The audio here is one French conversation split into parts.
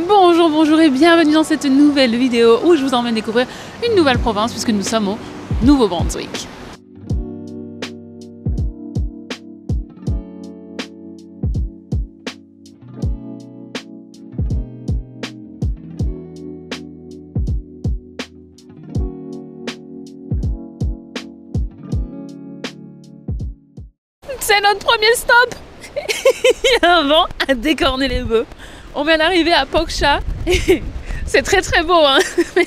Bonjour, bonjour et bienvenue dans cette nouvelle vidéo où je vous emmène découvrir une nouvelle province puisque nous sommes au Nouveau-Brunswick. C'est notre premier stop. Il y a un vent à décorner les bœufs. On vient d'arriver à Pogcha. C'est très très beau, hein.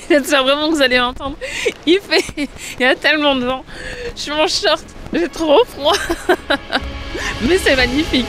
J'espère vraiment que vous allez m'entendre. Il y a tellement de vent. Je suis en short, j'ai trop froid. Mais c'est magnifique.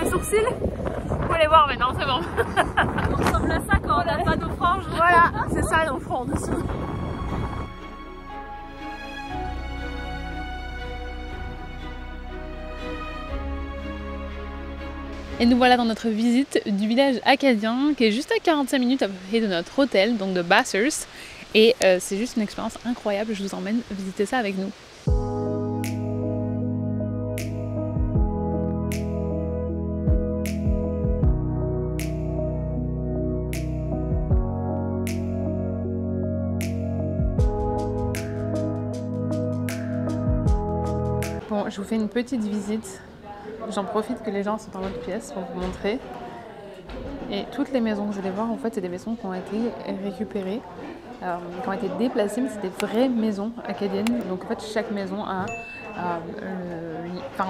Mes sourcils, faut les voir maintenant, c'est bon. On ressemble à ça quand on n'a pas nos franges. Voilà, c'est ça nos franges en dessous. Et nous voilà dans notre visite du village acadien qui est juste à 45 minutes à peu près de notre hôtel, donc de Bathurst. Et c'est juste une expérience incroyable, je vous emmène visiter ça avec nous. Bon, je vous fais une petite visite. J'en profite que les gens sont dans l'autre pièce pour vous montrer. Et toutes les maisons que vous allez voir, en fait, c'est des maisons qui ont été récupérées, qui ont été déplacées, mais c'est des vraies maisons acadiennes. Donc en fait, chaque maison a,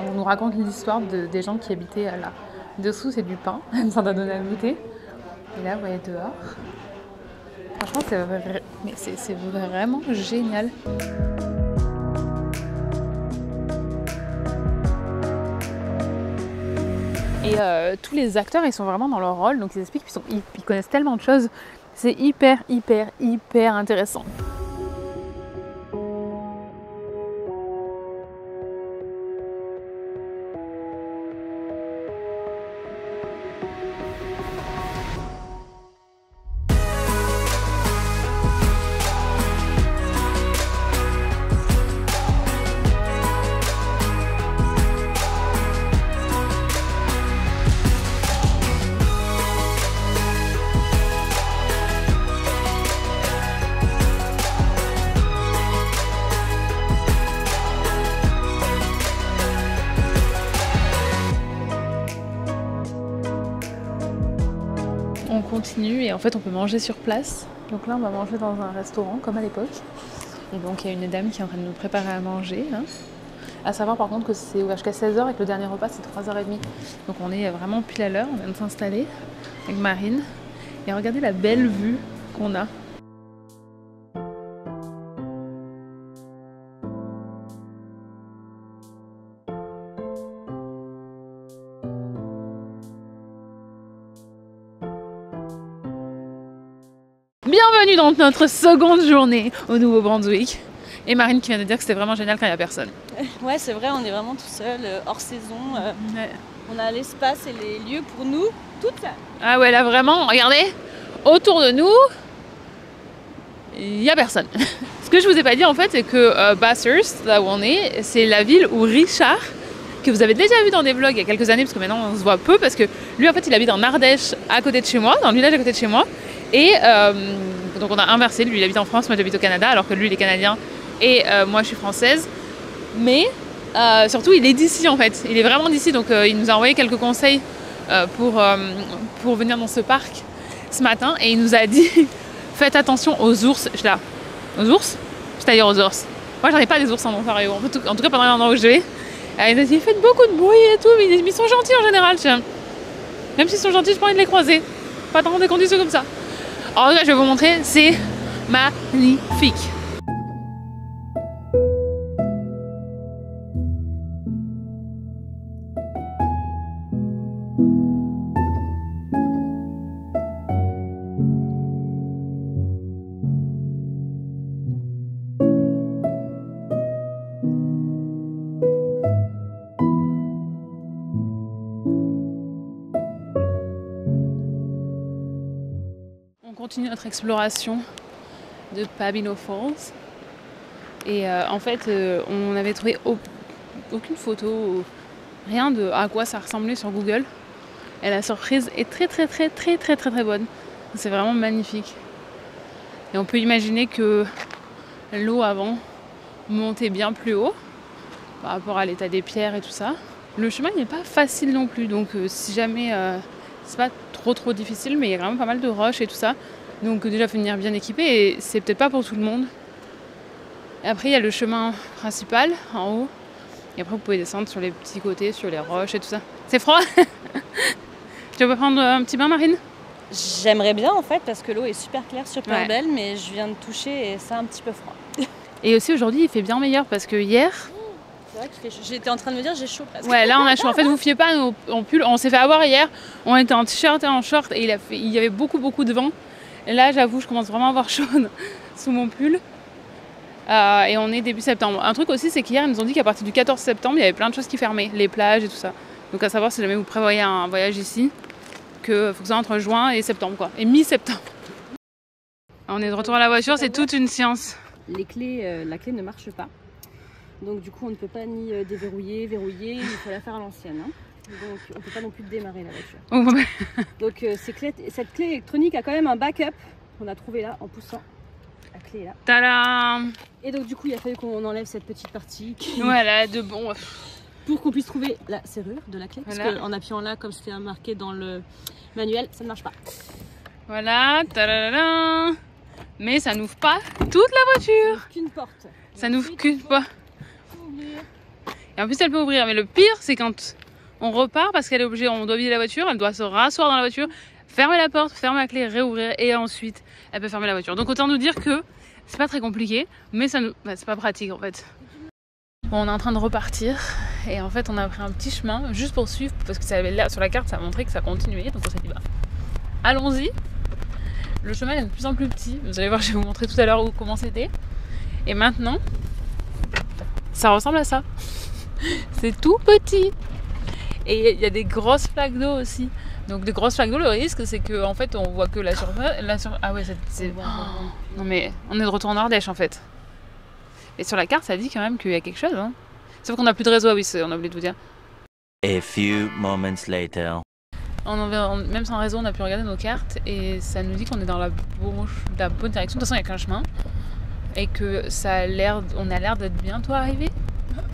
on nous raconte l'histoire des gens qui habitaient là. Dessous, c'est du pain, ça doit donner à goûter. Et là, vous voyez dehors. Franchement, c'est vraiment génial. Et tous les acteurs, ils sont vraiment dans leur rôle, donc ils expliquent qu'ils connaissent tellement de choses. C'est hyper intéressant. On continue et en fait on peut manger sur place. Donc là on va manger dans un restaurant comme à l'époque. Et donc il y a une dame qui est en train de nous préparer à manger. Hein. À savoir par contre que c'est ouvert jusqu'à 16h et que le dernier repas c'est 3h30. Donc on est vraiment pile à l'heure, on vient de s'installer avec Marine. Et regardez la belle vue qu'on a. Bienvenue dans notre seconde journée au Nouveau-Brunswick. Et Marine qui vient de dire que c'était vraiment génial quand il n'y a personne. Ouais, c'est vrai, on est vraiment tout seul, hors saison. Ouais. On a l'espace et les lieux pour nous, toutes seules. Ah ouais, là vraiment, regardez, autour de nous, il n'y a personne. Ce que je vous ai pas dit en fait, c'est que Bathurst, là où on est, c'est la ville où Richard, que vous avez déjà vu dans des vlogs il y a quelques années, parce que maintenant on se voit peu, parce que lui en fait il habite en Ardèche à côté de chez moi, dans le village à côté de chez moi. Et donc on a inversé, lui il habite en France, moi j'habite au Canada, alors que lui il est canadien et moi je suis française. Mais surtout il est d'ici en fait, il est vraiment d'ici, donc il nous a envoyé quelques conseils pour venir dans ce parc ce matin. Et il nous a dit faites attention aux ours. Je suis là, aux ours? C'est-à-dire aux ours? Moi j'en ai pas des oursins dans Ontario, en tout cas pendant l'endroit où je vais. Ils disent faites beaucoup de bruit et tout, mais ils sont gentils en général, tiens. Même s'ils sont gentils, je pas envie de les croiser. Pas dans des conditions comme ça. Alors là je vais vous montrer, c'est magnifique. On continue notre exploration de Papineau Falls et en fait on n'avait trouvé aucune photo, rien de à quoi ça ressemblait sur Google et la surprise est très bonne. C'est vraiment magnifique et on peut imaginer que l'eau avant montait bien plus haut par rapport à l'état des pierres et tout ça. Le chemin n'est pas facile non plus, donc si jamais c'est pas trop difficile, mais il y a quand même pas mal de roches et tout ça. Donc déjà faut venir bien équipé et c'est peut-être pas pour tout le monde. Et après il y a le chemin principal en haut. Et après vous pouvez descendre sur les petits côtés, sur les roches et tout ça. C'est froid. Tu veux pas prendre un petit bain, Marine? J'aimerais bien en fait parce que l'eau est super claire, super belle, mais je viens de toucher et c'est un petit peu froid. Et aussi aujourd'hui il fait bien meilleur parce que hier... C'est vrai qu'il fait chaud. J'étais en train de me dire j'ai chaud presque. Ouais, là on a chaud. En fait vous fiez pas en pull. On s'est fait avoir hier. On était en t-shirt et en short et il y avait beaucoup de vent. Et là j'avoue je commence vraiment à avoir chaud sous mon pull. Et on est début septembre. Un truc aussi c'est qu'hier ils nous ont dit qu'à partir du 14 septembre il y avait plein de choses qui fermaient. Les plages et tout ça. Donc à savoir si jamais vous prévoyez un voyage ici, que faut que ça entre juin et septembre quoi. Et mi-septembre. On est de retour à la voiture, c'est toute une science. Les clés, la clé ne marche pas. Donc du coup on ne peut pas ni déverrouiller, verrouiller, il faut la faire à l'ancienne. Hein. Donc on ne peut pas non plus démarrer la voiture. Donc cette clé électronique a quand même un backup qu'on a trouvé là en poussant. La clé est là. Tadam! Et donc du coup il a fallu qu'on enlève cette petite partie. Voilà, de bon. Pour qu'on puisse trouver la serrure de la clé. Parce Voilà. qu'en appuyant là, comme c'était marqué dans le manuel, ça ne marche pas. Voilà, tadadam. Mais ça n'ouvre pas toute la voiture. Qu'une porte. Ça n'ouvre qu'une porte. Et en plus elle peut ouvrir. Mais le pire c'est quand on repart parce qu'elle est obligée, on doit vider la voiture, elle doit se rasseoir dans la voiture, fermer la porte, fermer la clé, réouvrir et ensuite elle peut fermer la voiture. Donc autant nous dire que c'est pas très compliqué, mais ça nous... c'est pas pratique en fait. Bon, on est en train de repartir et en fait on a pris un petit chemin juste pour suivre parce que ça avait là sur la carte ça montrait que ça continuait, donc on s'est dit bah allons-y. Le chemin est de plus en plus petit, vous allez voir je vais vous montrer tout à l'heure comment c'était. Et maintenant ça ressemble à ça. C'est tout petit. Et il y a des grosses flaques d'eau aussi. Donc des grosses flaques d'eau, le risque c'est que en fait on voit que la surface. Ah ouais c'est... Oh, non mais on est de retour en Ardèche en fait. Et sur la carte ça dit quand même qu'il y a quelque chose. Hein. Sauf qu'on n'a plus de réseau, oui on a oublié de vous dire. A few moments later. Même sans réseau on a pu regarder nos cartes et ça nous dit qu'on est dans la bonne direction. De toute façon il n'y a qu'un chemin. Et que ça a l'air, on a l'air d'être bientôt arrivé.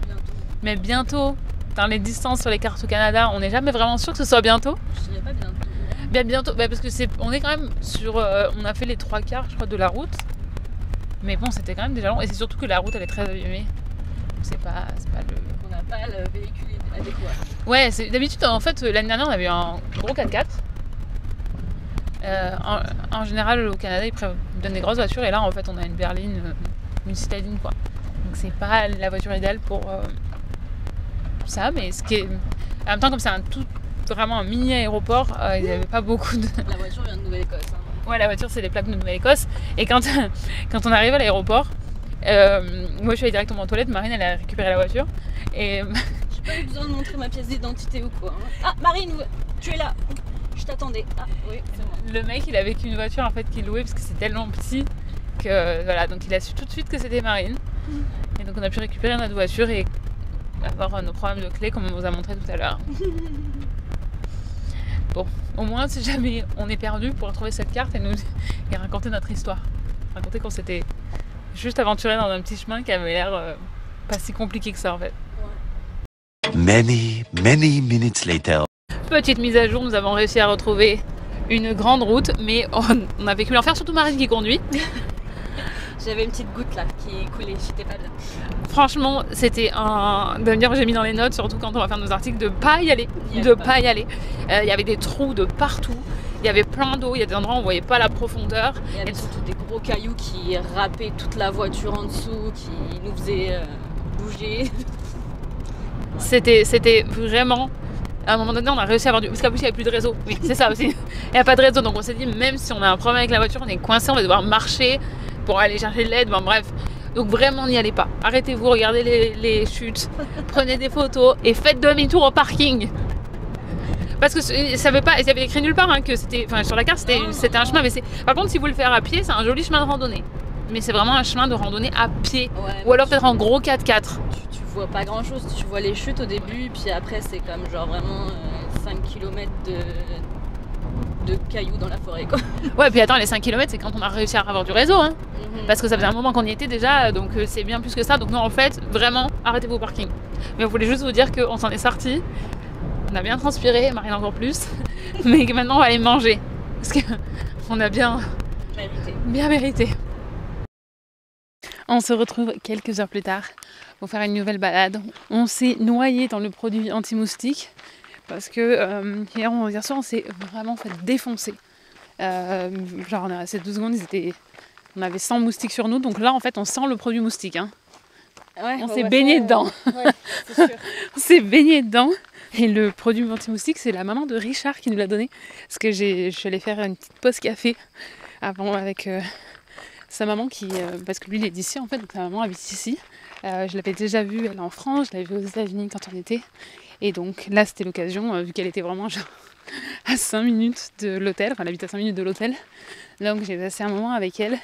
Bientôt. Mais bientôt, dans les distances sur les cartes au Canada, on n'est jamais vraiment sûr que ce soit bientôt. Je dirais pas bientôt. Bien bientôt, bah parce que on est quand même sur, on a fait les 3 quarts je crois de la route. Mais bon c'était quand même déjà long et c'est surtout que la route elle est très abîmée. C'est pas le... On n'a pas le véhicule adéquat. Ouais, d'habitude en fait l'année dernière on avait un gros 4x4. En général au Canada ils donnent des grosses voitures et là en fait on a une berline, une citadine quoi. Donc c'est pas la voiture idéale pour ça, mais ce qui est en même temps comme c'est vraiment un mini aéroport, il n'y avait pas beaucoup de... La voiture vient de Nouvelle-Écosse. Hein. Ouais la voiture c'est les plaques de Nouvelle-Écosse et quand on arrive à l'aéroport, moi je suis allée directement aux toilettes, Marine elle a récupéré la voiture et... J'ai pas eu besoin de montrer ma pièce d'identité ou quoi. Hein. Ah Marine, tu es là. Je t'attendais. Ah oui, c'est moi. Le mec il avait qu'une voiture en fait qu'il louait parce que c'est tellement petit que voilà, donc il a su tout de suite que c'était Marine. Et donc on a pu récupérer notre voiture et avoir nos problèmes de clés comme on vous a montré tout à l'heure. Bon, au moins si jamais on est perdu pour retrouver cette carte et raconter notre histoire. Raconter qu'on s'était juste aventuré dans un petit chemin qui avait l'air pas si compliqué que ça en fait. Many minutes later. Petite mise à jour, nous avons réussi à retrouver une grande route, mais on a vécu l'enfer, surtout Marine qui conduit. J'avais une petite goutte là qui coulait, j'étais pas bien. Franchement, c'était un... D'ailleurs, j'ai mis dans les notes, surtout quand on va faire nos articles, de pas y aller. Il y avait des trous de partout. Il y avait plein d'eau, il y a des endroits où on voyait pas la profondeur. Il y avait surtout des gros cailloux qui râpaient toute la voiture en dessous, qui nous faisaient bouger. C'était vraiment... À un moment donné, on a réussi à avoir du... Parce qu'en plus, il n'y avait plus de réseau. Oui, c'est ça aussi. Il n'y a pas de réseau. Donc on s'est dit, même si on a un problème avec la voiture, on est coincé, on va devoir marcher pour aller chercher de l'aide. Bon, bref. Donc vraiment, n'y allez pas. Arrêtez-vous, regardez les chutes, prenez des photos et faites demi-tour au parking. Parce que ça veut pas... Il y avait écrit nulle part que c'était... Enfin, sur la carte, c'était un chemin. Mais par contre, si vous le faites à pied, c'est un joli chemin de randonnée. Mais c'est vraiment un chemin de randonnée à pied. Ouais, ou alors peut-être en gros 4x4. Tu vois pas grand chose, tu vois les chutes au début, puis après c'est comme genre vraiment 5 km de cailloux dans la forêt quoi. Ouais, puis attends, les 5 km c'est quand on a réussi à avoir du réseau hein. Parce que ça faisait un moment qu'on y était déjà, donc c'est bien plus que ça. Donc non, en fait, vraiment, arrêtez vos parkings. Mais on voulait juste vous dire qu'on s'en est sorti. On a bien transpiré, Marine encore plus. Mais que maintenant on va aller manger. Parce qu'on a bien mérité. On se retrouve quelques heures plus tard pour faire une nouvelle balade. On s'est noyé dans le produit anti-moustique parce que hier soir on s'est vraiment fait défoncer. Genre on est resté 12 secondes, on avait 100 moustiques sur nous, donc là en fait on sent le produit moustique. Hein. Ouais, on s'est baigné dedans. Ouais, c'est sûr. On s'est baigné dedans. Et le produit anti-moustique, c'est la maman de Richard qui nous l'a donné. Parce que je suis allée faire une petite pause café avant avec sa maman parce que lui il est d'ici en fait, donc sa maman habite ici. Je l'avais déjà vue, elle est en France, je l'avais vue aux États-Unis quand on était. Et donc là c'était l'occasion, vu qu'elle était vraiment genre à 5 minutes de l'hôtel, enfin elle habite à 5 minutes de l'hôtel. Donc j'ai passé un moment avec elle,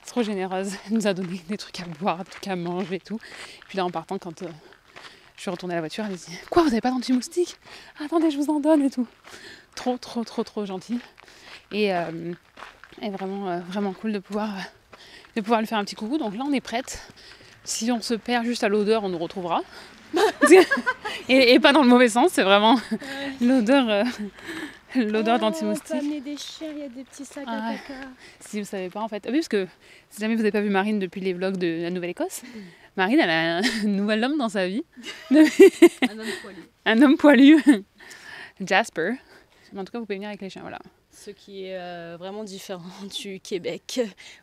trop généreuse. Elle nous a donné des trucs à boire, des trucs à manger et tout. Et puis là en partant, quand je suis retournée à la voiture, elle m'a dit « Quoi, vous avez pas d'anti-moustique ? Attendez, je vous en donne et tout. » Trop gentil. Et vraiment cool de pouvoir lui faire un petit coucou. Donc là on est prête. Si on se perd juste à l'odeur, on nous retrouvera. et pas dans le mauvais sens, c'est vraiment l'odeur d'anti-moustique. On peut amener des chiens, il y a des petits sacs à caca. Si vous savez pas en fait. Oui, parce que si jamais vous n'avez pas vu Marine depuis les vlogs de la Nouvelle-Écosse, Marine elle a un nouvel homme dans sa vie. Un homme poilu. Jasper. Mais en tout cas, vous pouvez venir avec les chiens, voilà. Ce qui est vraiment différent du Québec,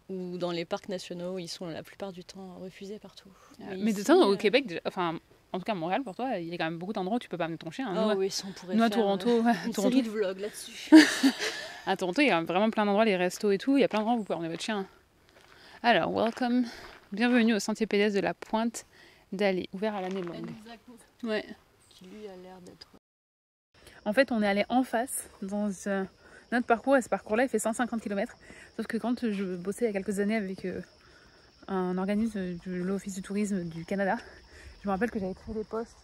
où dans les parcs nationaux, ils sont la plupart du temps refusés partout. Mais de temps au Québec, déjà, enfin, en tout cas à Montréal, pour toi, il y a quand même beaucoup d'endroits où tu peux pas amener ton chien. Hein. Oui, on pourrait nous faire à Toronto, une série de vlogs là-dessus. À Toronto, il y a vraiment plein d'endroits, les restos et tout, il y a plein d'endroits où vous pouvez emmener votre chien. Alors, welcome, bienvenue au sentier pédestre de la Pointe d'Allée, ouvert à l'année longue. Exactement. Ouais. Qui lui a l'air d'être... En fait, on est allé en face dans notre parcours, et ce parcours-là, il fait 150 km. Sauf que quand je bossais il y a quelques années avec un organisme de l'Office du tourisme du Canada, je me rappelle que j'avais créé des posts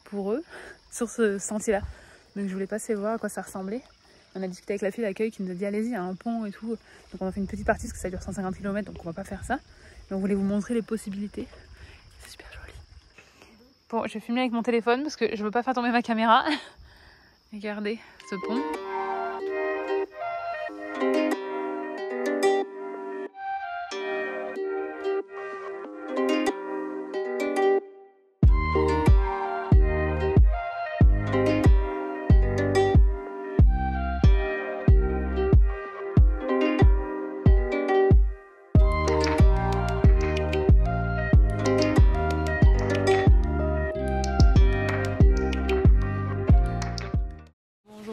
pour eux sur ce sentier-là. Donc je voulais passer voir à quoi ça ressemblait. On a discuté avec la fille d'accueil qui nous a dit allez-y, il y a un pont et tout. Donc on a fait une petite partie parce que ça dure 150 km, donc on va pas faire ça. Mais on voulait vous montrer les possibilités. C'est super joli. Bon, je vais filmer avec mon téléphone parce que je veux pas faire tomber ma caméra. Regardez ce pont.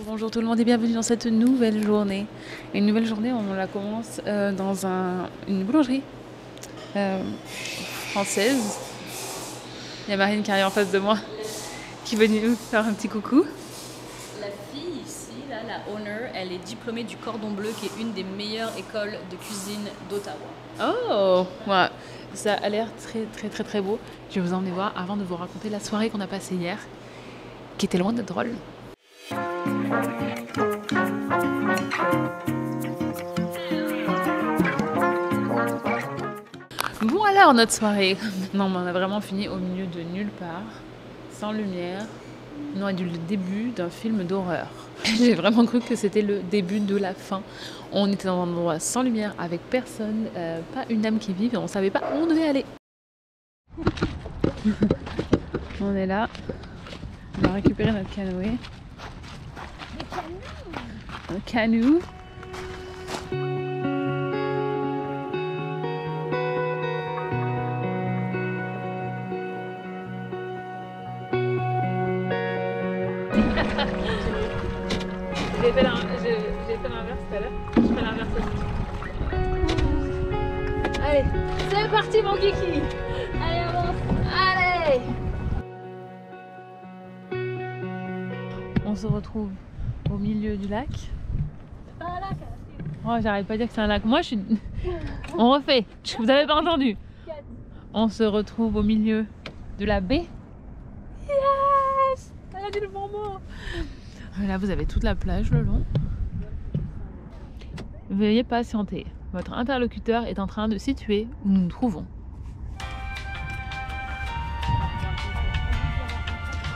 Bonjour tout le monde et bienvenue dans cette nouvelle journée. Une nouvelle journée, on la commence dans une boulangerie française. Il y a Marine qui arrive en face de moi, qui veut nous faire un petit coucou. La fille ici, là, la owner, elle est diplômée du Cordon Bleu, qui est une des meilleures écoles de cuisine d'Ottawa. Oh, ouais. Ça a l'air très beau. Je vais vous emmener voir avant de vous raconter la soirée qu'on a passée hier, qui était loin d'être drôle. Bon alors notre soirée, non mais on a vraiment fini au milieu de nulle part, sans lumière, On aurait dit le début d'un film d'horreur. J'ai vraiment cru que c'était le début de la fin. On était dans un endroit sans lumière, avec personne, pas une âme qui vive, et on savait pas où on devait aller. On est là, on va récupérer notre canoë. Un canot. J'ai fait l'inverse tout à l'heure, je fais l'inverse aussi. Allez, c'est parti mon kiki. Allez, avance. Allez. On se retrouve au milieu du lac. C'est pas un lac, Oh, j'arrête pas de dire que c'est un lac. Moi, je suis... On refait. Vous avez pas entendu. On se retrouve au milieu de la baie. Yes. Elle a dit le bon mot. Là, vous avez toute la plage le long. Veuillez patienter. Votre interlocuteur est en train de situer où nous nous trouvons.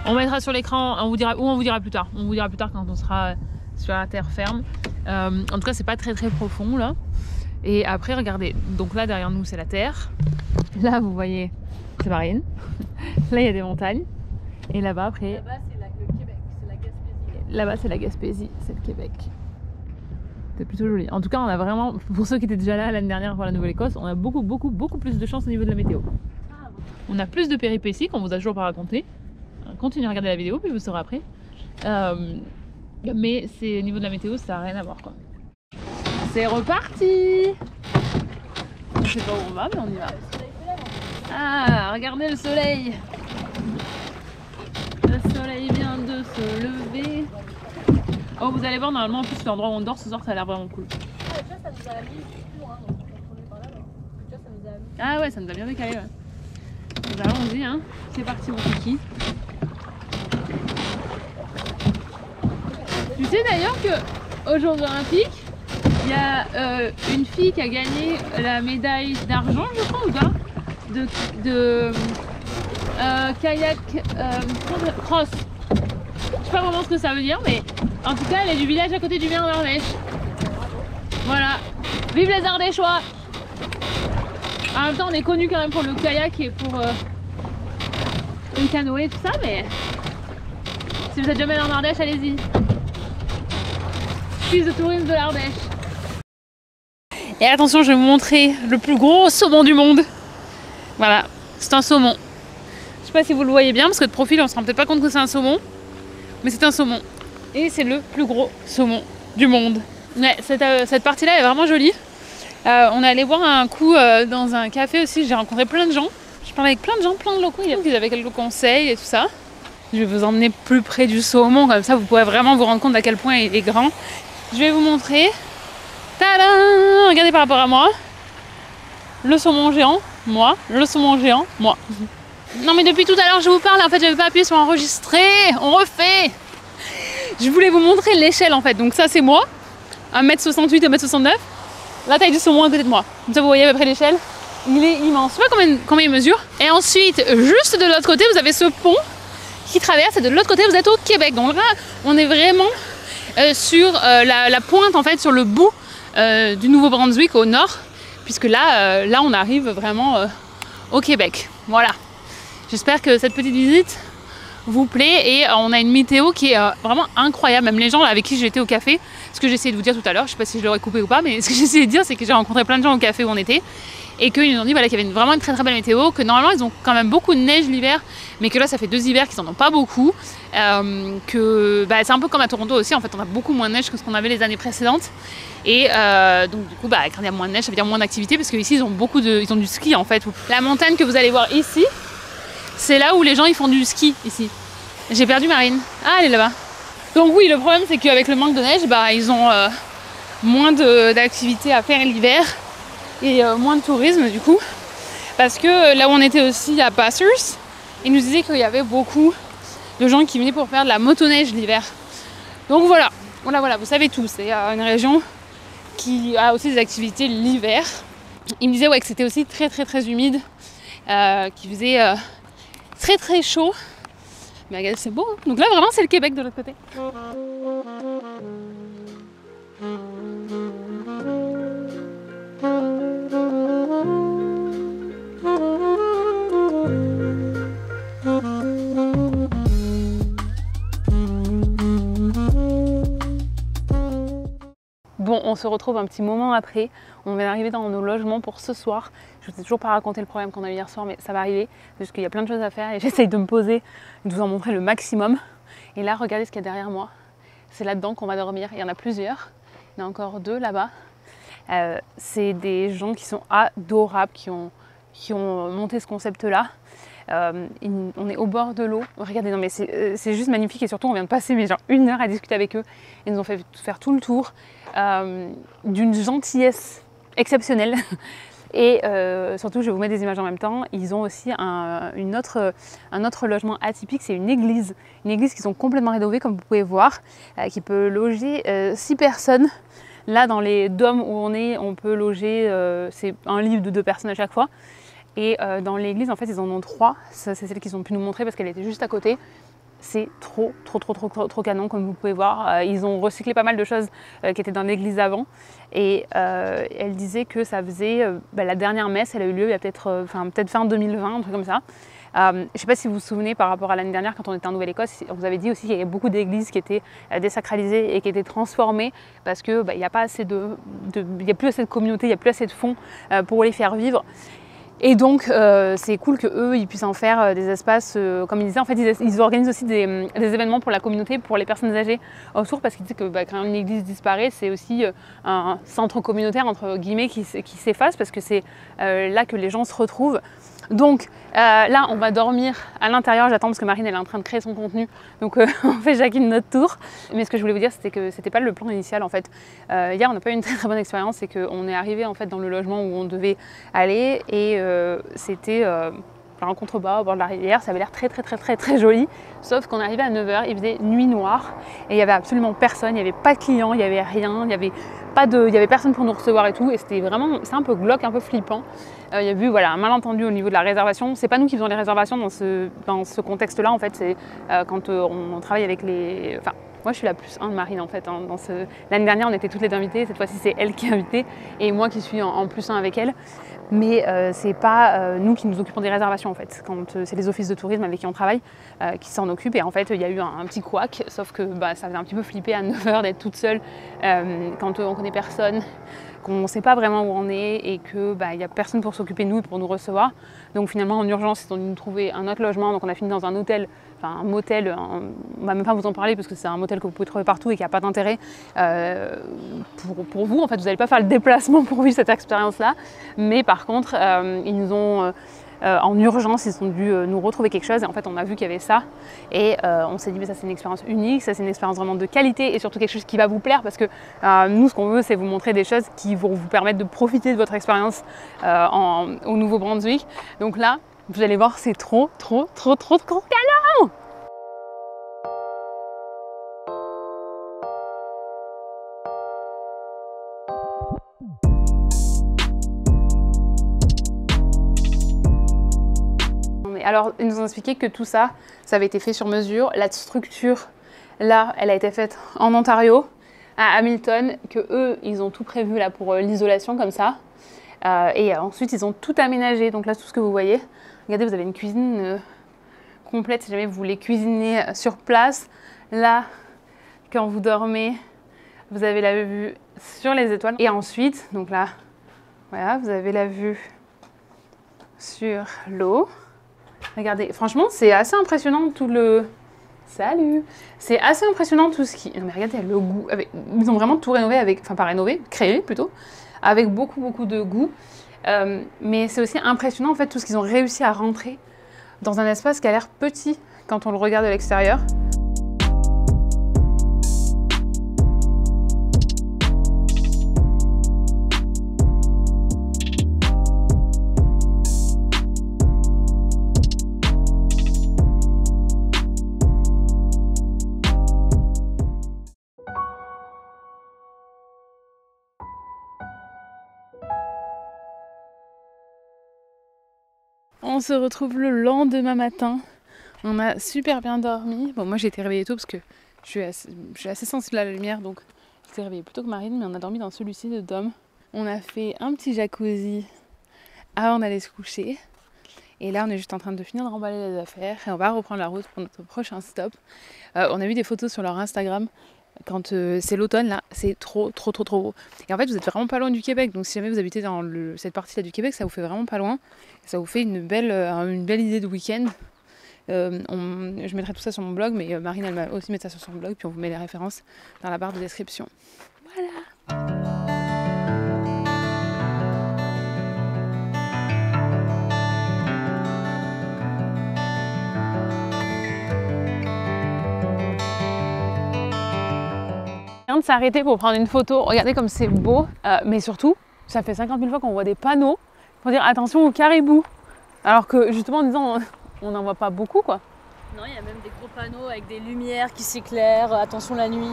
On mettra sur l'écran, on vous dira plus tard. On vous dira plus tard quand on sera sur la terre ferme. En tout cas, c'est pas très profond là. Et après, regardez. Donc là, derrière nous, c'est la terre. Là, vous voyez, c'est marine. Là, il y a des montagnes. Et là-bas, après. Là-bas, c'est le Québec, c'est la Gaspésie. Là-bas, c'est la Gaspésie, c'est le Québec. C'est plutôt joli. En tout cas, on a vraiment, pour ceux qui étaient déjà là l'année dernière pour la Nouvelle-Écosse, on a beaucoup plus de chance au niveau de la météo. Ah, bon. On a plus de péripéties qu'on vous a toujours pas raconté. Continuez à regarder la vidéo, puis vous saurez après. Mais c'est au niveau de la météo, ça n'a rien à voir quoi. C'est reparti. On sait pas où on va, mais on y va. Ah, regardez le soleil. Le soleil vient de se lever. Oh, vous allez voir, normalement, en plus, l'endroit où on dort ce soir, ça a l'air vraiment cool. Ah, tu vois, ça nous a mis plus loin, donc on est par là, donc tu vois, ça nous a mis. Ah ouais, ça nous a bien décalé, ouais. Donc, allons-y, hein. C'est parti, mon kiki. Tu sais d'ailleurs qu'aux Jeux Olympiques, il y a une fille qui a gagné la médaille d'argent, je crois, ou pas, de kayak cross. Je sais pas vraiment ce que ça veut dire, mais en tout cas, elle est du village à côté du mien en Ardèche. Voilà. Vive les Ardéchois! En même temps, on est connu quand même pour le kayak et pour le canoë et tout ça, mais si vous êtes jamais allé en Ardèche, allez-y. Fils de tourisme de l'Ardèche. Et attention, je vais vous montrer le plus gros saumon du monde. Voilà, c'est un saumon. Je sais pas si vous le voyez bien, parce que de profil, on se rend peut-être pas compte que c'est un saumon. Mais c'est un saumon. Et c'est le plus gros saumon du monde. Ouais, cette partie-là est vraiment jolie. On est allé boire un coup dans un café aussi. J'ai rencontré plein de gens. Je parlais avec plein de gens, plein de locaux. Ils avaient quelques conseils et tout ça. Je vais vous emmener plus près du saumon. Comme ça, vous pourrez vraiment vous rendre compte à quel point il est grand. Je vais vous montrer. Tadam! Regardez par rapport à moi. Le saumon géant, moi. Le saumon géant, moi. Non mais depuis tout à l'heure je vous parle, en fait j'avais pas appuyé sur enregistrer, on refait. Je voulais vous montrer l'échelle en fait, donc ça c'est moi, 1m68, 1m69, la taille du saumon à côté de moi. Comme ça vous voyez à peu près l'échelle, il est immense, je sais pas combien il mesure. Et ensuite, juste de l'autre côté, vous avez ce pont qui traverse et de l'autre côté vous êtes au Québec. Donc là, on est vraiment sur la pointe en fait, sur le bout du Nouveau-Brunswick au nord, puisque là, on arrive vraiment au Québec. Voilà. J'espère que cette petite visite vous plaît et on a une météo qui est vraiment incroyable. Même les gens avec qui j'étais au café, ce que j'ai essayé de vous dire tout à l'heure, je sais pas si je l'aurais coupé ou pas, mais ce que j'ai essayé de dire c'est que j'ai rencontré plein de gens au café où on était et qu'ils nous ont dit voilà, qu'il y avait vraiment une très belle météo, que normalement ils ont quand même beaucoup de neige l'hiver, mais que là ça fait 2 hivers qu'ils en ont pas beaucoup, que c'est un peu comme à Toronto aussi, en fait on a beaucoup moins de neige que ce qu'on avait les années précédentes et donc du coup quand il y a moins de neige ça veut dire moins d'activité parce qu'ici ils ont du ski en fait. La montagne que vous allez voir ici, c'est là où les gens ils font du ski ici. J'ai perdu Marine. Ah, elle est là-bas. Donc oui, le problème c'est qu'avec le manque de neige, ils ont moins d'activités à faire l'hiver et moins de tourisme du coup. Parce que là où on était aussi à Bathurst, ils nous disaient qu'il y avait beaucoup de gens qui venaient pour faire de la motoneige l'hiver. Donc voilà, vous savez tout. C'est une région qui a aussi des activités l'hiver. Ils me disaient que c'était aussi très humide, qui faisait très chaud, Mais regardez, c'est beau, hein. Donc là, vraiment, c'est le Québec de l'autre côté. Bon, on se retrouve un petit moment après. On vient d'arriver dans nos logements pour ce soir. Je ne vous ai toujours pas raconté le problème qu'on a eu hier soir, mais ça va arriver. Parce qu'il y a plein de choses à faire et j'essaye de me poser et de vous en montrer le maximum. Et là, regardez ce qu'il y a derrière moi. C'est là-dedans qu'on va dormir. Il y en a plusieurs. Il y en a encore 2 là-bas. C'est des gens qui sont adorables, qui ont monté ce concept-là. On est au bord de l'eau. Regardez, non mais c'est juste magnifique et surtout on vient de passer mais genre 1 heure à discuter avec eux. Ils nous ont fait faire tout le tour d'une gentillesse exceptionnelle. Et surtout, je vais vous mettre des images en même temps. Ils ont aussi un autre logement atypique, c'est une église qu'ils ont complètement rénovée, comme vous pouvez voir, qui peut loger 6 personnes. Là, dans les dômes où on peut loger, c'est un lit de 2 personnes à chaque fois. Et dans l'église, en fait, ils en ont 3. Ça, c'est celle qu'ils ont pu nous montrer parce qu'elle était juste à côté. C'est trop canon, comme vous pouvez voir. Ils ont recyclé pas mal de choses qui étaient dans l'église avant. Et elle disait que ça faisait... la dernière messe, elle a eu lieu il y a peut-être fin 2020, un truc comme ça. Je ne sais pas si vous vous souvenez par rapport à l'année dernière quand on était en Nouvelle-Écosse, on vous avait dit aussi qu'il y avait beaucoup d'églises qui étaient désacralisées et qui étaient transformées parce que il n'y a pas assez il y a plus assez de communauté, il n'y a plus assez de fonds pour les faire vivre. Et donc c'est cool qu'eux ils puissent en faire des espaces, comme ils disaient, en fait ils organisent aussi des événements pour la communauté, pour les personnes âgées autour, parce qu'ils disent que quand une église disparaît, c'est aussi un centre communautaire entre guillemets qui s'efface, parce que c'est là que les gens se retrouvent. Donc là on va dormir à l'intérieur, j'attends parce que Marine elle est en train de créer son contenu, donc on fait chacune notre tour. Mais ce que je voulais vous dire c'était que c'était pas le plan initial en fait. Hier on n'a pas eu une très bonne expérience, c'est qu'on est arrivé en fait dans le logement où on devait aller et c'était en contrebas au bord de la rivière, ça avait l'air très joli, sauf qu'on est arrivé à 9 h, il faisait nuit noire et il n'y avait absolument personne, il n'y avait pas de clients, il n'y avait rien, il n'y avait personne pour nous recevoir et tout, et c'était vraiment, c'est un peu glauque, un peu flippant. Il y a eu un malentendu au niveau de la réservation. C'est pas nous qui faisons les réservations dans ce contexte-là en fait, c'est quand on travaille avec les... Enfin, moi je suis la +1 de Marine en fait. Hein, l'année dernière on était toutes les deux invitées, cette fois-ci c'est elle qui est invitée et moi qui suis en +1 avec elle. Mais c'est pas nous qui nous occupons des réservations en fait. C'est les offices de tourisme avec qui on travaille qui s'en occupent. Et en fait il y a eu un petit couac, sauf que ça faisait un petit peu flipper à 9 h d'être toute seule quand on connaît personne, qu'on ne sait pas vraiment où on est et qu'il n'y a personne pour s'occuper de nous et pour nous recevoir. Donc finalement en urgence ils ont dû nous trouver un autre logement, donc on a fini dans un hôtel, enfin un motel, on va même pas vous en parler parce que c'est un motel que vous pouvez trouver partout et qui n'a pas d'intérêt pour vous. En fait vous n'allez pas faire le déplacement pour vivre cette expérience-là, mais par contre ils nous ont... en urgence, ils ont dû nous retrouver quelque chose et en fait on a vu qu'il y avait ça et on s'est dit mais ça c'est une expérience unique, ça c'est une expérience vraiment de qualité et surtout quelque chose qui va vous plaire parce que nous ce qu'on veut c'est vous montrer des choses qui vont vous permettre de profiter de votre expérience au Nouveau-Brunswick. Donc là vous allez voir, c'est trop canon. Alors, ils nous ont expliqué que tout ça, ça avait été fait sur mesure. La structure, là, elle a été faite en Ontario, à Hamilton, que eux, ils ont tout prévu là pour l'isolation comme ça. Et ensuite, ils ont tout aménagé. Donc là, tout ce que vous voyez, regardez, vous avez une cuisine complète si jamais vous voulez cuisiner sur place. Là, quand vous dormez, vous avez la vue sur les étoiles. Et ensuite, donc là, voilà, vous avez la vue sur l'eau. Regardez, franchement, c'est assez impressionnant tout le... Salut! C'est assez impressionnant tout ce qui... Non mais regardez, le goût... Ils ont vraiment tout rénové avec... Enfin, pas rénové, créé plutôt. Avec beaucoup de goût. Mais c'est aussi impressionnant, en fait, tout ce qu'ils ont réussi à rentrer dans un espace qui a l'air petit quand on le regarde de l'extérieur. On se retrouve le lendemain matin. On a super bien dormi. Bon, moi j'ai été réveillée tôt parce que je suis assez sensible à la lumière, donc j'étais réveillée plus tôt que Marine, mais on a dormi dans celui-ci de Dom. On a fait un petit jacuzzi avant d'aller se coucher. Et là, on est juste en train de finir de remballer les affaires et on va reprendre la route pour notre prochain stop. On a vu des photos sur leur Instagram quand c'est l'automne là, c'est trop beau. Et en fait, vous êtes vraiment pas loin du Québec, donc si jamais vous habitez dans cette partie-là du Québec, ça vous fait vraiment pas loin. Ça vous fait une belle idée de week-end. Je mettrai tout ça sur mon blog, mais Marine elle va aussi mettre ça sur son blog, puis on vous met les références dans la barre de description. Voilà. De s'arrêter pour prendre une photo, regardez comme c'est beau, mais surtout, ça fait 50 000 fois qu'on voit des panneaux pour dire attention aux caribous, alors que justement en disant on n'en voit pas beaucoup quoi. Non, il y a même des gros panneaux avec des lumières qui s'éclairent, attention la nuit.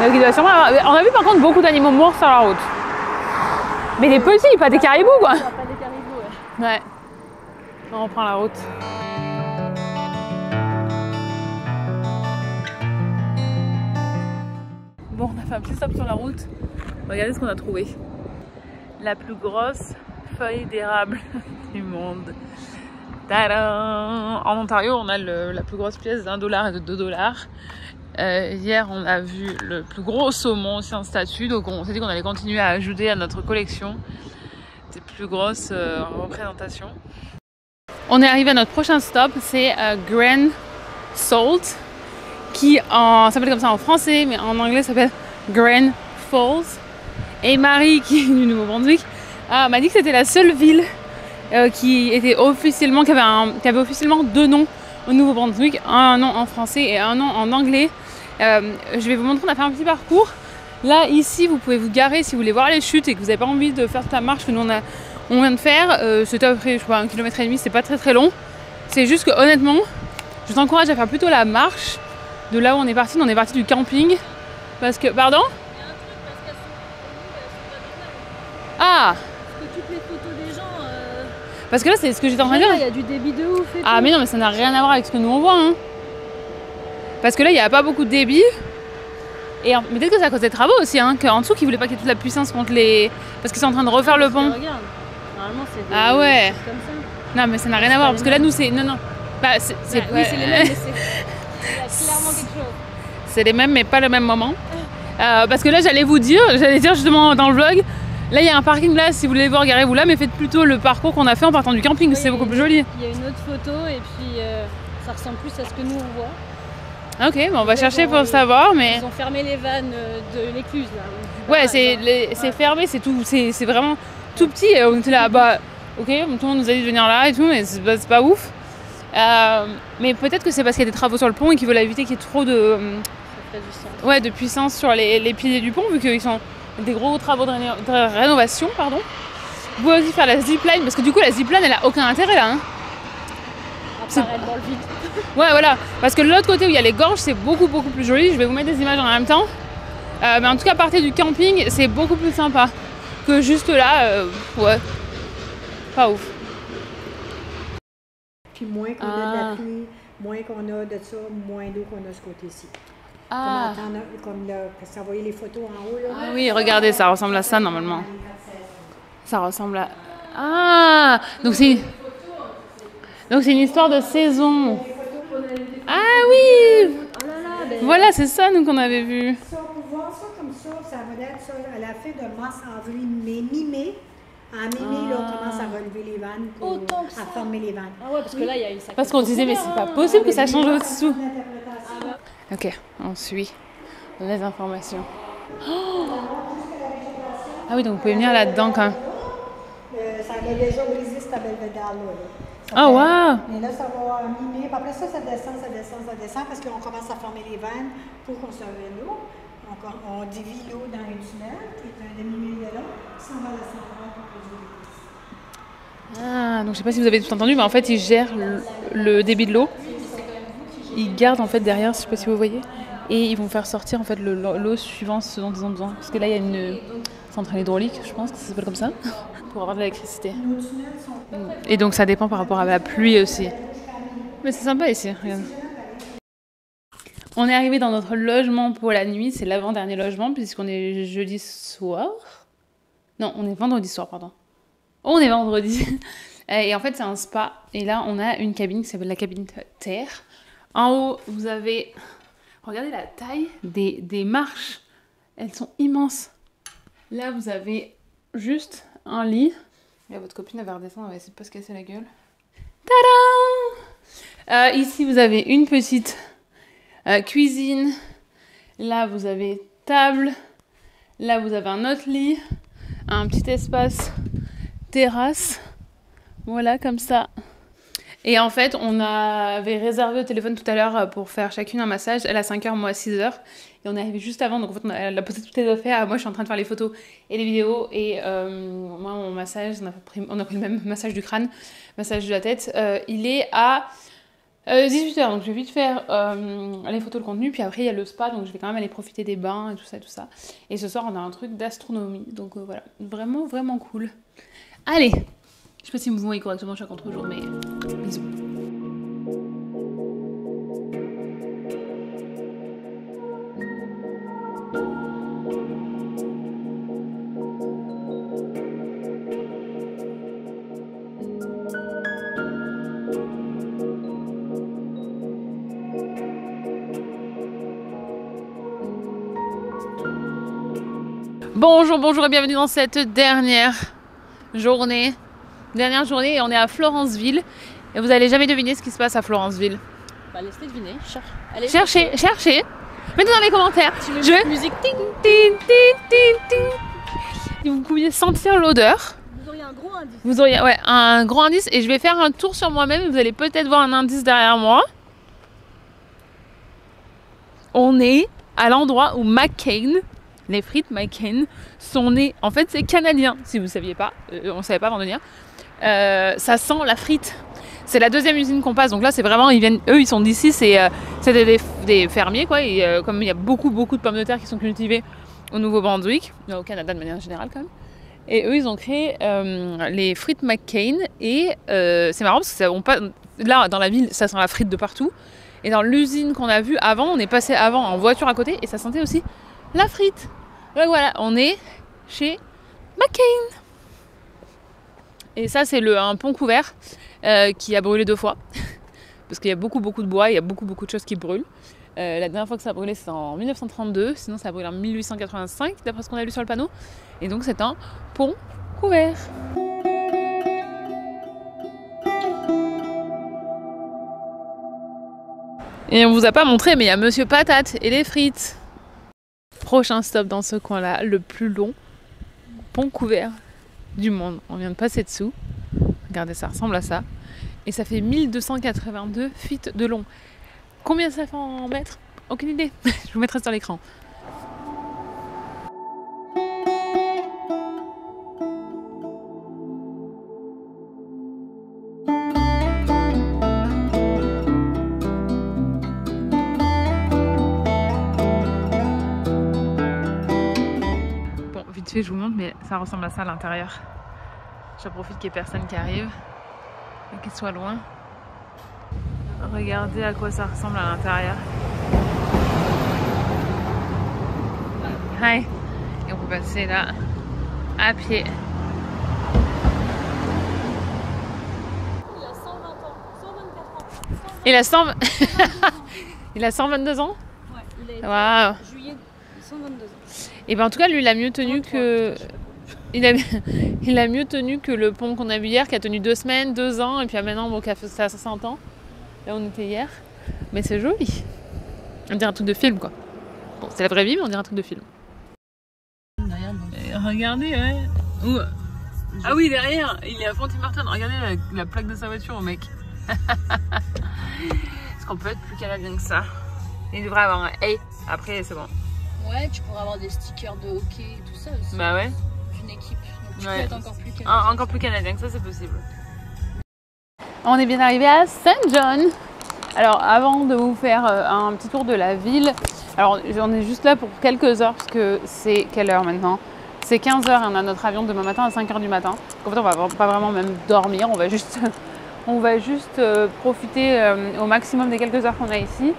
Donc, il doit sûrement avoir... On a vu par contre beaucoup d'animaux morts sur la route, mais des petits, pas des caribous quoi. Pas des caribous, ouais. Ouais, on reprend la route. Bon, on a fait un petit stop sur la route. Regardez ce qu'on a trouvé. La plus grosse feuille d'érable du monde. Tadam! En Ontario, on a la plus grosse pièce d'$1 et de $2. Hier, on a vu le plus gros saumon aussi en statue. Donc, on s'est dit qu'on allait continuer à ajouter à notre collection des plus grosses représentations. On est arrivé à notre prochain stop. C'est Grand Sault, qui s'appelle comme ça en français, mais en anglais s'appelle Grand Falls. Et Marie, qui est du Nouveau-Brunswick, m'a dit que c'était la seule ville qui avait officiellement 2 noms au Nouveau-Brunswick, un nom en français et un nom en anglais. Je vais vous montrer, on a fait un petit parcours. Là, ici, vous pouvez vous garer si vous voulez voir les chutes et que vous n'avez pas envie de faire toute la marche que nous on vient de faire. C'était à peu près, je crois, 1,5 km, c'est pas très long. C'est juste que honnêtement, je vous encourage à faire plutôt la marche. De là où on est parti du camping. Parce que, pardon ? Il y a un truc parce qu'elles sont Ah ! Parce que toutes les photos des gens. Parce que là, c'est ce que j'étais en train de dire. Il y a du débit de ouf et Ah, tout. mais non, mais ça n'a rien à voir avec ce que nous on voit. Hein. Parce que là, il n'y a pas beaucoup de débit. Et mais peut-être que c'est à cause des travaux aussi. Hein, qu'en dessous, qu'ils voulaient pas qu'il y ait toute la puissance contre les. Parce qu'ils sont en train de refaire le pont. Regarde, normalement, c'est des Ah ouais. choses comme ça. Non, mais ça n'a rien à voir. Parce que là, nous, c'est. Non. Bah, Oui, c'est les mêmes, mais il y a clairement quelque chose. C'est les mêmes, mais pas le même moment. Parce que là, j'allais dire justement dans le vlog, là, il y a un parking là, si vous voulez voir, garez-vous là, mais faites plutôt le parcours qu'on a fait en partant du camping, c'est beaucoup plus joli. Il y a une autre photo et puis ça ressemble plus à ce que nous on voit. Ok, bon, on va chercher pour savoir, mais... Ils ont fermé les vannes de l'écluse là. Ouais, c'est fermé, c'est tout, c'est vraiment tout petit. On était là, bah, ok, tout le monde nous a dit de venir là et tout, mais c'est pas ouf. Mais peut-être que c'est parce qu'il y a des travaux sur le pont et qu'ils veulent éviter qu'il y ait trop de... Ouais, de puissance sur les piliers du pont, vu qu'ils sont des gros travaux de rénovation, pardon. Vous pouvez aussi faire la zipline, parce que du coup la zipline elle a aucun intérêt là. Hein. Apparaître dans le vide. Ouais, voilà, parce que de l'autre côté où il y a les gorges, c'est beaucoup plus joli. Je vais vous mettre des images en même temps. Mais en tout cas, à partir du camping, c'est beaucoup plus sympa que juste là. Ouais, pas ouf. Puis moins qu'on a de la pluie, moins qu'on a de ça, moins d'eau qu'on a ce côté-ci. Ah. Comme là, parce que vous voyez les photos en haut là. Ah oui, regardez, ça ressemble à ça normalement. Ça ressemble à... Ah, donc c'est une histoire de saison. Ah oui. Voilà, c'est ça nous qu'on avait vu. Ça, pour voir ça comme ça, ça va être ça à la fin de mars, avril, mai, mi-mai. En mi-mai, là, on commence à relever les vannes pour à former les vannes. Ah ouais, parce que là, il y a une sacrée... Parce qu'on disait, mais c'est pas possible que ça change au-dessous. Ok, on suit les informations. Oh, ah oui, donc vous pouvez venir là-dedans quand même. Ça a déjà brisé cette Belvedere là. Oh wow! Mais là, ça va mi-mai. Après ça, ça descend parce qu'on commence à former les vannes pour conserver l'eau. On divise l'eau dans un tunnel, qui est un demi-mille de long, ça va à la centrale pour produire. Ah, donc je sais pas si vous avez tout entendu, mais en fait, ils gèrent le débit de l'eau. Ils gardent en fait derrière, je sais pas si vous voyez, et ils vont faire sortir en fait l'eau suivant ce dont ils ont besoin. Parce que là, il y a une centrale hydraulique, je pense que ça s'appelle comme ça, pour avoir de l'électricité. Et donc ça dépend par rapport à la pluie aussi. Mais c'est sympa ici, regarde. On est arrivé dans notre logement pour la nuit, c'est l'avant-dernier logement puisqu'on est jeudi soir. Non, on est vendredi soir, pardon. Oh, on est vendredi. Et en fait, c'est un spa. Et là, on a une cabine qui s'appelle la cabine Terre. En haut, vous avez... Regardez la taille des marches. Elles sont immenses. Là, vous avez juste un lit. Et votre copine, elle va redescendre, elle va essayer de pas se casser la gueule. Tadam! Ici, vous avez une petite cuisine. Là, vous avez table. Là, vous avez un autre lit. Un petit espace terrasse. Voilà, comme ça. Et en fait, on avait réservé au téléphone tout à l'heure pour faire chacune un massage. Elle à 5h, moi à 6h. Et on est arrivé juste avant, donc en fait, elle a posé toutes les affaires. Moi, je suis en train de faire les photos et les vidéos. Et moi, mon massage, on a pris le même massage du crâne, massage de la tête. Il est à 18h, donc je vais vite faire les photos, le contenu. Puis après, il y a le spa, donc je vais quand même aller profiter des bains et tout ça, tout ça. Et ce soir, on a un truc d'astronomie. Donc voilà, vraiment, vraiment cool. Allez! Je sais pas si vous voyez correctement chaque contre-jour, mais bisous. Bonjour, bonjour et bienvenue dans cette dernière journée. Dernière journée et on est à Florenceville. Et vous allez jamais deviner ce qui se passe à Florenceville. Bah laissez deviner. Cherchez. Mettez dans les commentaires. Je vais musique. Ting. Vous pouviez sentir l'odeur. Vous auriez un gros indice. Vous auriez un gros indice et je vais faire un tour sur moi-même. Vous allez peut-être voir un indice derrière moi. On est à l'endroit où McCain, les frites McCain, sont nées. En fait, c'est canadien. Si vous ne saviez pas, on ne savait pas avant de venir. Ça sent la frite. C'est la deuxième usine qu'on passe. Donc là, c'est vraiment, eux, ils sont d'ici. C'est des fermiers, quoi. Et comme il y a beaucoup de pommes de terre qui sont cultivées au Nouveau-Brunswick, au Canada de manière générale, quand même. Et eux, ils ont créé les frites McCain. Et c'est marrant parce que là, dans la ville, ça sent la frite de partout. Et dans l'usine qu'on a vue avant, on est passé avant en voiture à côté et ça sentait aussi la frite. Donc voilà, on est chez McCain. Et ça, c'est un pont couvert qui a brûlé 2 fois. Parce qu'il y a beaucoup de bois, il y a beaucoup de choses qui brûlent. La dernière fois que ça a brûlé, c'était en 1932. Sinon, ça a brûlé en 1885, d'après ce qu'on a lu sur le panneau. Et donc, c'est un pont couvert. Et on vous a pas montré, mais il y a Monsieur Patate et les frites. Prochain stop dans ce coin-là, le plus long pont couvert du monde. On vient de passer dessous. Regardez, ça ressemble à ça. Et ça fait 1282 feet de long. Combien ça fait en mètres? Aucune idée. Je vous mettrai sur l'écran. Je vous montre, mais ça ressemble à ça à l'intérieur. J'en profite qu'il n'y ait personne qui arrive et qu'il soit loin. Regardez à quoi ça ressemble à l'intérieur. Hi. Et on peut passer là à pied. Il a 120 ans, 124 ans. Il a 100... Il a 122 ans? Ouais, il a été juillet 122 ans. Et ben en tout cas, lui, il a mieux tenu que... Il a mieux tenu que le pont qu'on a vu hier, qui a tenu 2 semaines, 2 ans, et puis maintenant, bon, ça a 60 ans. Là, on était hier. Mais c'est joli. On dirait un truc de film, quoi. Bon, c'est la vraie vie, mais on dirait un truc de film. Et regardez, ouais. Ah oui, derrière, il est à Fort Tim Hortons. Regardez la plaque de sa voiture, au mec. Est-ce qu'on peut être plus canadien que ça? Il devrait avoir un hey. Après, c'est bon. Ouais, tu pourrais avoir des stickers de hockey et tout ça aussi. Bah ouais. Une équipe. Donc tu peux être encore plus canadien. Encore plus canadien que ça, c'est possible. On est bien arrivé à Saint John. Alors, avant de vous faire un petit tour de la ville, alors on est juste là pour quelques heures, parce que c'est quelle heure maintenant? C'est 15h et on a notre avion demain matin à 5h du matin. Donc en fait, on va pas vraiment même dormir, on va juste On va juste profiter au maximum des quelques heures qu'on a ici.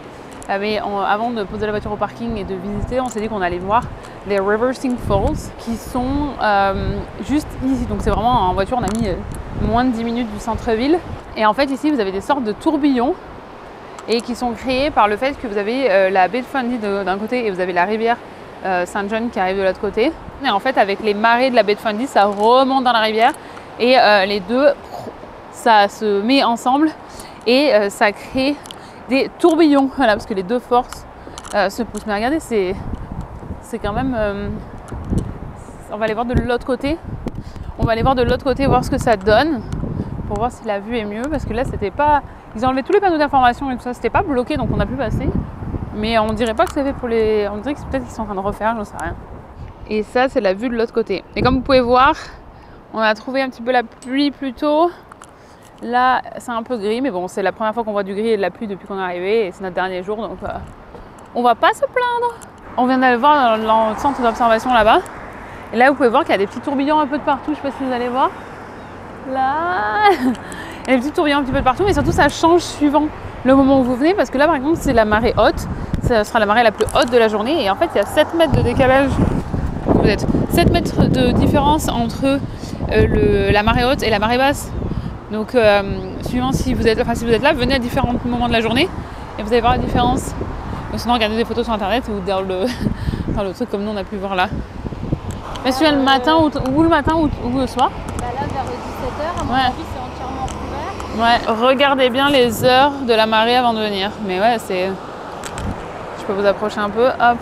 Mais avant de poser la voiture au parking et de visiter, on s'est dit qu'on allait voir les Riverside Falls qui sont juste ici. Donc c'est vraiment en voiture, on a mis moins de 10 minutes du centre-ville. Et en fait ici vous avez des sortes de tourbillons et qui sont créés par le fait que vous avez la baie de Fundy d'un côté et vous avez la rivière Saint John qui arrive de l'autre côté. Et en fait avec les marées de la baie de Fundy, ça remonte dans la rivière et les deux, ça se met ensemble et ça crée des tourbillons, voilà, parce que les deux forces se poussent. Mais regardez, c'est quand même... on va aller voir de l'autre côté. On va aller voir de l'autre côté, voir ce que ça donne, pour voir si la vue est mieux, parce que là, c'était pas... Ils ont enlevé tous les panneaux d'information et tout ça, c'était pas bloqué, donc on a pu passer. Mais on dirait pas que c'est fait pour les... On dirait que peut-être qu'ils sont en train de refaire, j'en sais rien. Et ça, c'est la vue de l'autre côté. Et comme vous pouvez voir, on a trouvé un petit peu la pluie plus tôt. Là, c'est un peu gris, mais bon, c'est la première fois qu'on voit du gris et de la pluie depuis qu'on est arrivé, et c'est notre dernier jour, donc on va pas se plaindre. On vient d'aller voir dans le centre d'observation là-bas, et là, vous pouvez voir qu'il y a des petits tourbillons un peu de partout, je sais pas si vous allez voir. Là, il y a des petits tourbillons un petit peu de partout, mais surtout, ça change suivant le moment où vous venez, parce que là, par exemple, c'est la marée haute, ça sera la marée la plus haute de la journée, et en fait, il y a 7 mètres de décalage, peut-être 7 mètres de différence entre la marée haute et la marée basse. Donc, suivant si vous êtes là, venez à différents moments de la journée et vous allez voir la différence. Donc, sinon, regardez des photos sur internet ou dans le truc comme nous on a pu voir là. Mais celui-là le matin ou le matin ou le soir. Bah là, vers 17h, à mon avis, c'est entièrement couvert. Ouais, regardez bien les heures de la marée avant de venir. Mais ouais, c'est... Je peux vous approcher un peu, hop.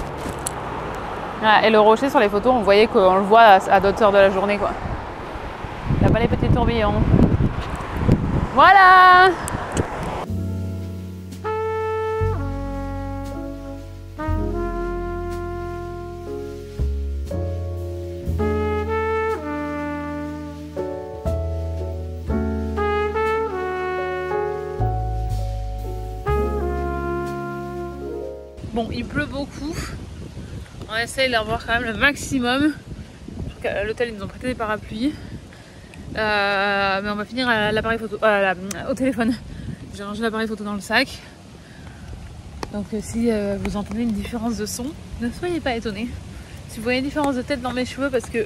Ouais, et le rocher sur les photos, on voyait qu'on le voit à d'autres heures de la journée, quoi. Là-bas, les petits tourbillons. Voilà! Bon, il pleut beaucoup. On essaye d'avoir quand même le maximum. À l'hôtel, ils nous ont prêté des parapluies. Mais on va finir à l'appareil photo, au téléphone. J'ai rangé l'appareil photo dans le sac. Donc si vous entendez une différence de son, ne soyez pas étonnés. Si vous voyez une différence de tête dans mes cheveux parce que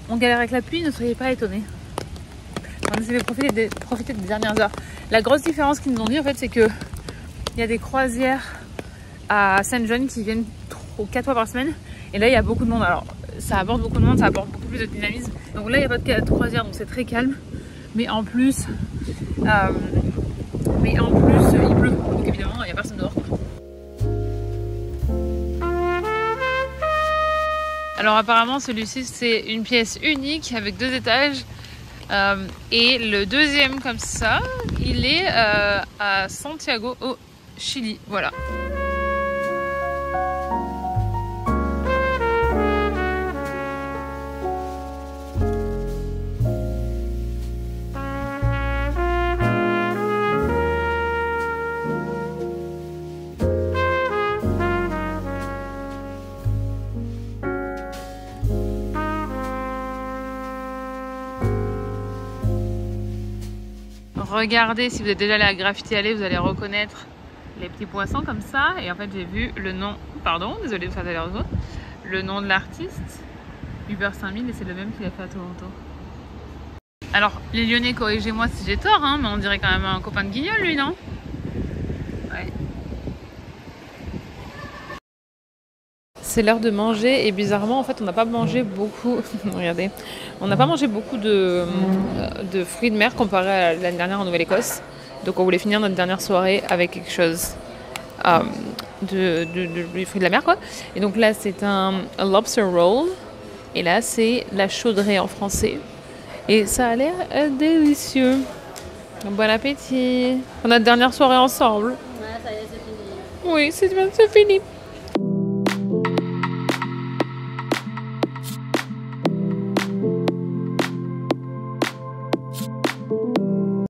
on galère avec la pluie, ne soyez pas étonnés. On essaie de profiter des dernières heures. La grosse différence qu'ils nous ont dit en fait, c'est que il y a des croisières à Saint John qui viennent 4 fois par semaine. Et là il y a beaucoup de monde. Alors ça apporte beaucoup de monde, ça apporte beaucoup plus de dynamisme. Donc là il n'y a pas de croisière, donc c'est très calme. Mais en plus il pleut. Donc évidemment il n'y a personne dehors. Alors apparemment celui-ci c'est une pièce unique avec 2 étages. Et le deuxième comme ça, il est à Santiago au Chili. Voilà. Regardez, si vous êtes déjà allé à Graffiti Alley, vous allez reconnaître les petits poissons comme ça. Et en fait, j'ai vu le nom, pardon, désolé de faire des réseaux, le nom de l'artiste, Uber 5000, et c'est le même qu'il a fait à Toronto. Alors, les Lyonnais, corrigez-moi si j'ai tort, hein, mais on dirait quand même un copain de Guignol, lui, non? Ouais. C'est l'heure de manger et bizarrement en fait on n'a pas mangé beaucoup. Regardez, on n'a pas mangé beaucoup de fruits de mer comparé à l'année dernière en Nouvelle-Écosse. Donc on voulait finir notre dernière soirée avec quelque chose de fruits de la mer quoi. Et donc là c'est un lobster roll et là c'est la chaudrée en français. Et ça a l'air délicieux. Bon appétit. Notre dernière soirée ensemble. Ouais, ça y est, c'est fini. Oui, c'est fini.